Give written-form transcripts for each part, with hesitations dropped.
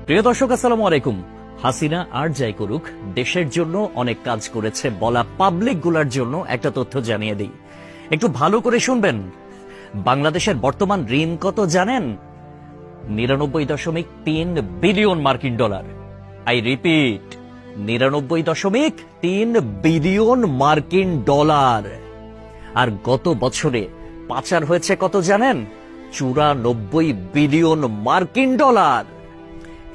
প্রিয় দর্শক, আসসালামু আলাইকুম। হাসিনা আর যাই করুক, দেশের জন্য অনেক কাজ করেছে বলা পাবলিক গুলার জন্য একটা তথ্য জানিয়ে দিই, একটু ভালো করে শুনবেন। বাংলাদেশের বর্তমান ঋণ কত জানেন? 99.3 বিলিয়ন মার্কিন ডলার। আই রিপিট, 99.3 বিলিয়ন মার্কিন ডলার। আর গত বছরে পাচার হয়েছে কত জানেন? 94 বিলিয়ন মার্কিন ডলার।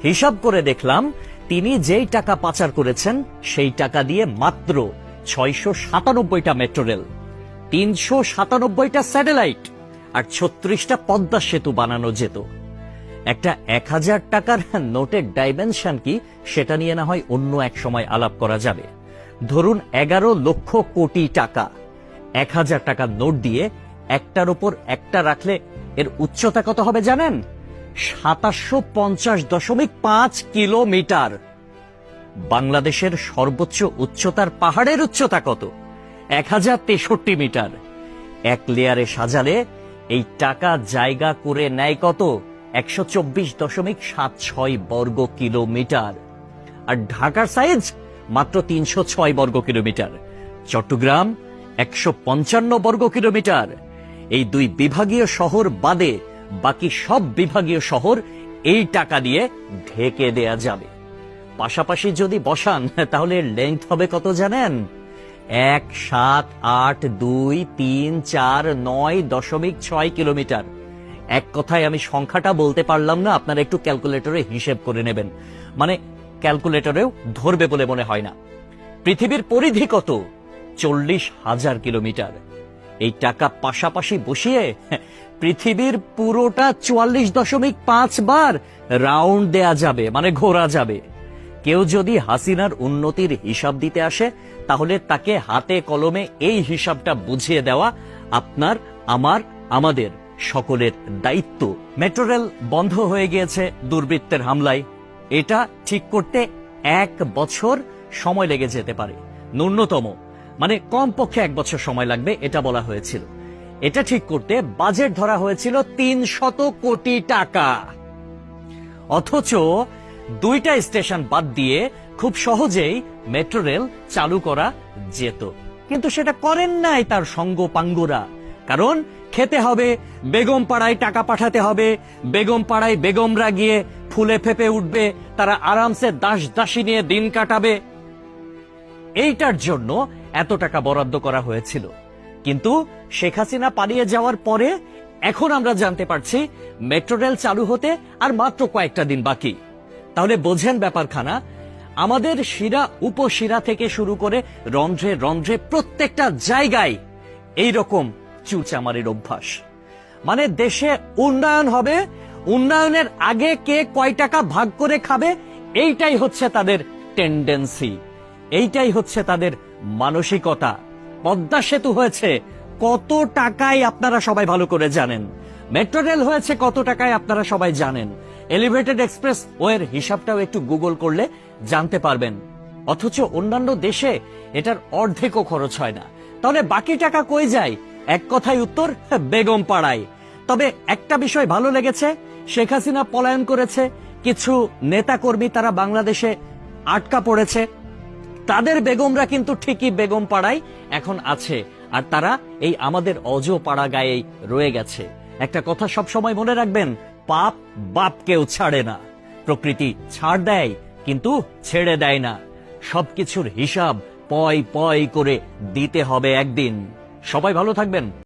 হিসাব করে দেখলাম, তিনি যেই টাকা পাচার করেছেন সেই টাকা দিয়ে মাত্র 697টা মেট্রো রেল, 397টা স্যাটেলাইট আর 36টা পদ্মা সেতু বানানো যেত। একটা 1000 টাকার নোটের ডাইমেনশন কি, সেটা নিয়ে না হয় অন্য এক সময় আলাপ করা যাবে। ধরুন 11 লক্ষ কোটি টাকা 1000 টাকার নোট দিয়ে একটার উপর একটা রাখলে এর উচ্চতা কত হবে জানেন? 750.5 কিলোমিটার। বাংলাদেশের সর্বোচ্চ উচ্চতার পাহাড়ের উচ্চতা কত? 1063 মিটার। এক লেয়ারে সাজালে এই টাকা জায়গা করে নেয় কত? 124.76 বর্গ কিলোমিটার। আর ঢাকার সাইজ মাত্র 306 বর্গ কিলোমিটার, চট্টগ্রাম 155 বর্গ কিলোমিটার। এই দুই বিভাগীয় শহর বাদে বাকি সব বিভাগীয় শহর এই টাকা দিয়ে ঢেকে দেয়া যাবে। পাশাপাশি যদি বসান তাহলে লেংথ হবে কত জানেন? 1782349.6 কিলোমিটার। এক কথায় আমি সংখ্যাটা বলতে পারলাম না, আপনারা একটু ক্যালকুলেটরে হিসেব করে নেবেন, মানে ক্যালকুলেটরেও ধরবে বলে মনে হয় না। পৃথিবীর পরিধি কত? 40,000 কিলোমিটার। এই টাকা পাশাপাশি বসিয়ে পৃথিবীর পুরোটা 44.5 বার রাউন্ড দেয়া যাবে, মানে ঘোরা যাবে। কেউ যদি হাসিনার উন্নতির হিসাব দিতে আসে, তাহলে তাকে হাতে কলমে এই হিসাবটা বুঝিয়ে দেওয়া আপনার, আমার, আমাদের সকলের দায়িত্ব। মেট্রো রেল বন্ধ হয়ে গিয়েছে দুর্বৃত্তের হামলায়। এটা ঠিক করতে 1 বছর সময় লেগে যেতে পারে, ন্যূনতম, মানে কমপক্ষে 1 বছর সময় লাগবে এটা বলা হয়েছিল। এটা ঠিক করতে বাজেট ধরা হয়েছিল 300 কোটি টাকা। অথচ 2টা স্টেশন বাদ দিয়ে খুব সহজেই মেট্রো রেল চালু করা যেত, কিন্তু সেটা করেন নাই তার সঙ্গপাঙ্গরা। কারণ খেতে হবে, বেগম পাড়ায় টাকা পাঠাতে হবে, বেগম পাড়ায় বেগমরা গিয়ে ফুলে ফেপে উঠবে, তারা আরামসে দাস দাসী নিয়ে দিন কাটাবে। এইটার জন্য এত টাকা বরাদ্দ করা হয়েছিল। কিন্তু শেখ হাসিনা পালিয়ে যাওয়ার পরে এখন আমরা জানতে পারছি মেট্রো রেল চালু হতে আর মাত্র কয়েকটা দিন বাকি। তাহলে বোঝেন ব্যাপারখানা। আমাদের শিরা উপশিরা থেকে শুরু করে রন্ধ্রে রন্ধ্রে প্রত্যেকটা জায়গায় এইরকম চুচামারির অভ্যাস। মানে দেশে উন্নয়ন হবে, উন্নয়নের আগে কে কয় টাকা ভাগ করে খাবে, এইটাই হচ্ছে তাদের টেন্ডেন্সি, এইটাই হচ্ছে তাদের মানসিকতা। পদ্মা সেতু হয়েছে কত টাকায় আপনারা সবাই ভালো করে জানেন। মেট্রো রেল হয়েছে কত টাকায় আপনারা সবাই জানেন। এলিভেটেড এক্সপ্রেস ওয়ের হিসাবটাও একটু গুগল করলে জানতে পারবেন। অথচ অন্যান্য দেশে এটার অর্ধেকও খরচ হয় না। তাহলে বাকি টাকা কই যায়? এক কথায় উত্তর, বেগম পাড়ায়। তবে একটা বিষয় ভালো লেগেছে, শেখ হাসিনা পলায়ন করেছে, কিছু নেতাকর্মী তারা বাংলাদেশে আটকা পড়েছে, তাদের বেগমরা কিন্তু ঠিকই বেগম পাড়ায় এখন আছে, আর তারা এই আমাদের অজ পাড়া গায়েই রয়ে গেছে। একটা কথা সব সময় মনে রাখবেন, পাপ বাপকেও ছাড়ে না। প্রকৃতি ছাড় দেয় কিন্তু ছেড়ে দেয় না। সবকিছুর হিসাব পয় পয় করে দিতে হবে একদিন। সবাই ভালো থাকবেন।